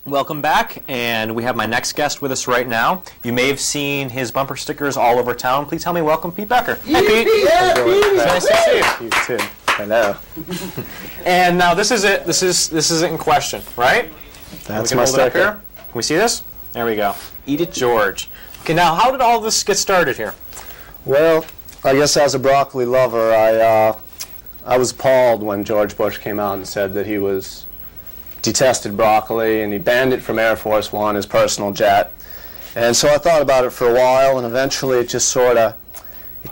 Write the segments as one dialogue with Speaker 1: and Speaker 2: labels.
Speaker 1: Welcome back, and we have my next guest with us right now. You may have seen his bumper stickers all over town. Please help me welcome Pete Becker.
Speaker 2: Hi, Pete.
Speaker 1: Yeah, Pete. It's nice to see you.
Speaker 2: You too. Hello.
Speaker 1: And now this is it. This is it in question, right?
Speaker 2: That's my sticker.
Speaker 1: Here. Can we see this? There we go. Eat it, George. Okay, now how did all this get started here?
Speaker 2: Well, I guess as a broccoli lover, I was appalled when George Bush came out and said that he detested broccoli, and he banned it from Air Force One, his personal jet. And so I thought about it for a while, and eventually it just it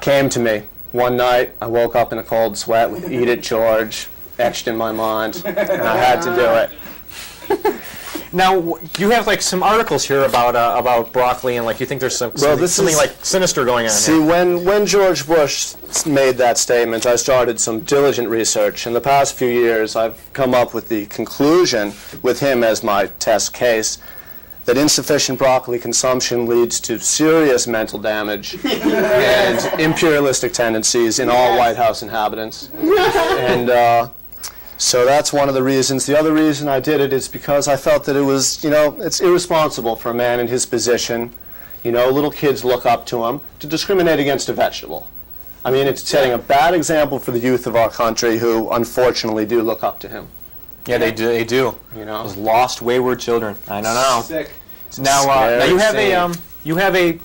Speaker 2: came to me. One night, I woke up in a cold sweat with "Eat it, George" etched in my mind, and I had to do it.
Speaker 1: Now, you have like some articles here about broccoli, and like you think there's something like sinister going on.
Speaker 2: See, when George Bush made that statement, I started some diligent research. In the past few years, I've come up with the conclusion, with him as my test case, that insufficient broccoli consumption leads to serious mental damage and imperialistic tendencies in all White House inhabitants. And so that's one of the reasons. The other reason I did it is because I felt that it was, it's irresponsible for a man in his position, little kids look up to him, to discriminate against a vegetable. I mean, it's setting a bad example for the youth of our country who, unfortunately, do look up to him.
Speaker 1: Yeah, they do. Those lost, wayward children. I don't know.
Speaker 3: Sick.
Speaker 1: Now you have a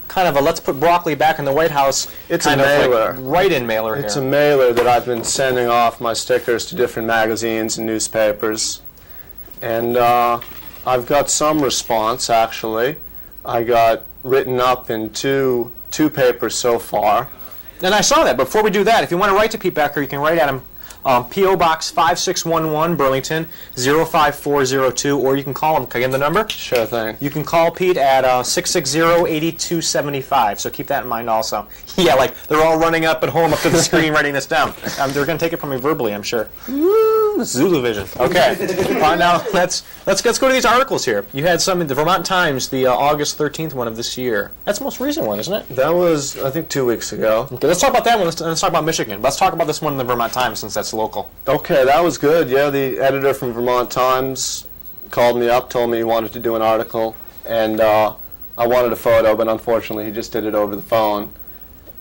Speaker 1: kind of a let's put broccoli back in the White House.
Speaker 2: It's
Speaker 1: kind
Speaker 2: a mailer.
Speaker 1: of like write-in mailer here.
Speaker 2: It's a mailer that I've been sending off my stickers to different magazines and newspapers. And I've got some response, actually. I got written up in two papers so far.
Speaker 1: And I saw that. Before we do that, if you want to write to Pete Becker, you can write at him. P.O. Box 5611, Burlington, 05402, or you can call him. Can I give him the number?
Speaker 2: Sure thing.
Speaker 1: You can call Pete at 660-8275, so keep that in mind also. Yeah, like they're all running up at home up to the screen writing this down. They're going to take it from me verbally, I'm sure. Woo, Zulu Vision. Okay. Now, let's go to these articles here. You had some in the Vermont Times, the August 13th one of this year. That's the most recent one, isn't it?
Speaker 2: That was, I think, 2 weeks ago.
Speaker 1: Okay, let's talk about that one. Let's talk about Michigan. Let's talk about this one in the Vermont Times, since that's local.
Speaker 2: Okay, that was good. Yeah, the editor from Vermont Times called me up, told me he wanted to do an article, and I wanted a photo, but unfortunately he just did it over the phone.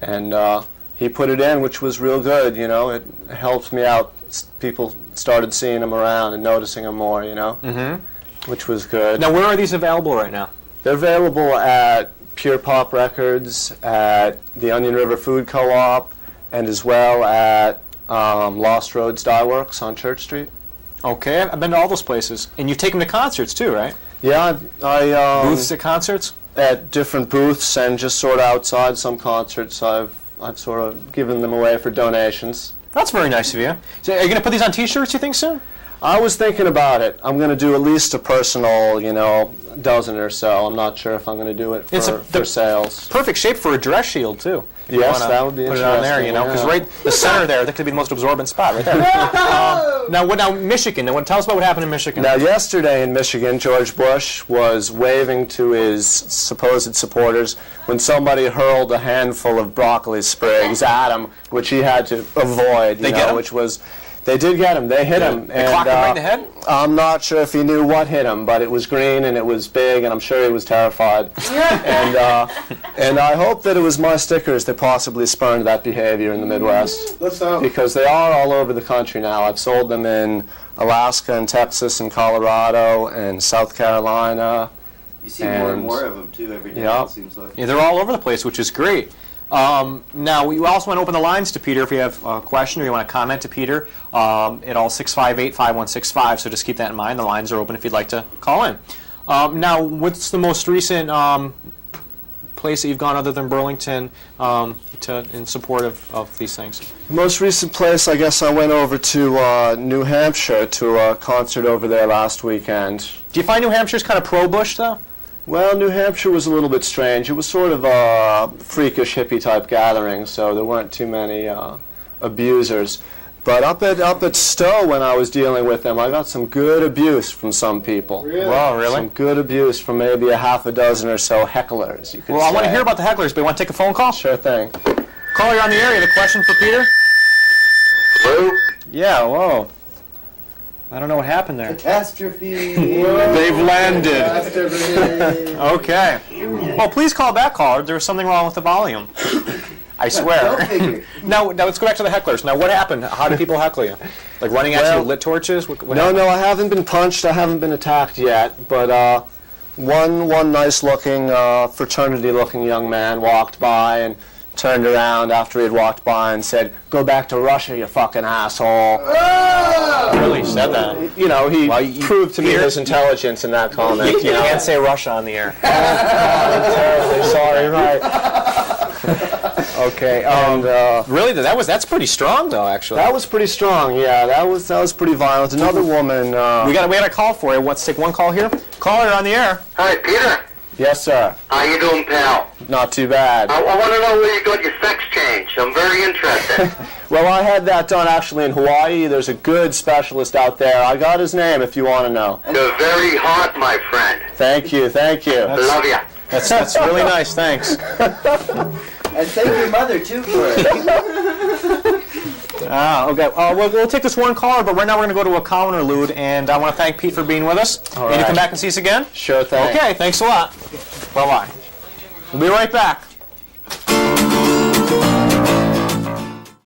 Speaker 2: And he put it in, which was real good, It helped me out. People started seeing him around and noticing him more, which was good.
Speaker 1: Now, where are these available right now?
Speaker 2: They're available at Pure Pop Records, at the Onion River Food Co-op, and as well at Lost Roads Dye Works on Church Street.
Speaker 1: Okay, I've been to all those places. And you've taken to concerts too, right?
Speaker 2: Yeah, I
Speaker 1: booths at concerts?
Speaker 2: At different booths and just sort of outside some concerts. I've sort of given them away for donations.
Speaker 1: That's very nice of you. So are you going to put these on T-shirts, you think, soon?
Speaker 2: I was thinking about it. I'm going to do at least a personal, dozen or so. I'm not sure if I'm going to do it for sales.
Speaker 1: Perfect shape for a dress shield, too.
Speaker 2: Yes, that would be interesting.
Speaker 1: Put it on there, because right the center there, that could be the most absorbent spot right there. Now, Michigan. Tell us about what happened in Michigan.
Speaker 2: Now, yesterday in Michigan, George Bush was waving to his supposed supporters when somebody hurled a handful of broccoli sprigs at him, which he had to avoid. Which was. They did get him. They hit him.
Speaker 1: They clocked him right in the head?
Speaker 2: I'm not sure if he knew what hit him, but it was green and it was big, and I'm sure he was terrified. And I hope that it was my stickers that possibly spurned that behavior in the Midwest.
Speaker 3: Let's hope.
Speaker 2: Because they are all over the country now. I've sold them in Alaska and Texas and Colorado and South Carolina.
Speaker 3: You see more and more of them, too, every day, it seems like.
Speaker 1: Yeah, they're all over the place, which is great. Now, we also want to open the lines to Peter if you have a question or you want to comment to Peter at all 658-5165, so just keep that in mind. The lines are open if you'd like to call in. Now, what's the most recent place that you've gone other than Burlington in support of these things?
Speaker 2: The most recent place, I guess I went over to New Hampshire to a concert over there last weekend.
Speaker 1: Do you find New Hampshire's kind of pro-Bush, though?
Speaker 2: Well, New Hampshire was a little bit strange. It was sort of a freakish hippie-type gathering, so there weren't too many abusers. But up at Stowe, when I was dealing with them, I got some good abuse from some people.
Speaker 3: Really?
Speaker 1: Wow, really?
Speaker 2: Some good abuse from maybe a half a dozen or so hecklers, you could say.
Speaker 1: I want to hear about the hecklers, but you want to take a phone call?
Speaker 2: Sure thing.
Speaker 1: Caller, you're on the area. The question for Peter?
Speaker 2: Hello?
Speaker 1: Yeah, whoa. I don't know what happened there.
Speaker 3: Catastrophe.
Speaker 1: They've landed.
Speaker 3: Catastrophe.
Speaker 1: Okay. Well, please call back, caller. There's something wrong with the volume. I
Speaker 3: Go
Speaker 1: swear.
Speaker 3: figure.
Speaker 1: Now, let's go back to the hecklers. Now, what happened? How did people heckle you? Like running at you with lit torches? What
Speaker 2: No,
Speaker 1: happened?
Speaker 2: no, I haven't been punched. I haven't been attacked yet. But one nice-looking, fraternity-looking young man walked by and turned around after he had walked by and said, "Go back to Russia, you fucking asshole."
Speaker 1: Really said that.
Speaker 2: You know, he
Speaker 1: Well, you-
Speaker 2: proved to me
Speaker 1: Peter-
Speaker 2: his intelligence in that comment.
Speaker 1: You
Speaker 2: You know?
Speaker 1: can't say Russia on the air.
Speaker 2: I'm terribly sorry, right. Okay, and
Speaker 1: Really? That's pretty strong, though. Actually,
Speaker 2: that was pretty strong, yeah. That was pretty violent. Another woman,
Speaker 1: we got a call for you. Let's take one call here. Caller, you're on the air.
Speaker 4: Hi, Peter.
Speaker 2: yes, sir.
Speaker 4: How you doing, pal?
Speaker 2: Not too bad.
Speaker 4: I want to know where you got your sex change. I'm very interested.
Speaker 2: Well, I had that done actually in Hawaii. There's a good specialist out there. I got his name if you want to know.
Speaker 4: You're very hot, my friend.
Speaker 2: Thank you, thank you.
Speaker 4: Love ya.
Speaker 1: That's really nice. Thanks.
Speaker 3: And thank your mother, too, for it.
Speaker 1: Okay. We'll take this one caller, but right now we're going to go to a call interlude, and I want to thank Pete for being with us.
Speaker 2: All
Speaker 1: And you
Speaker 2: right.
Speaker 1: come back and see us again?
Speaker 2: Sure thing.
Speaker 1: Okay, thanks a lot. Bye-bye. We'll be right back.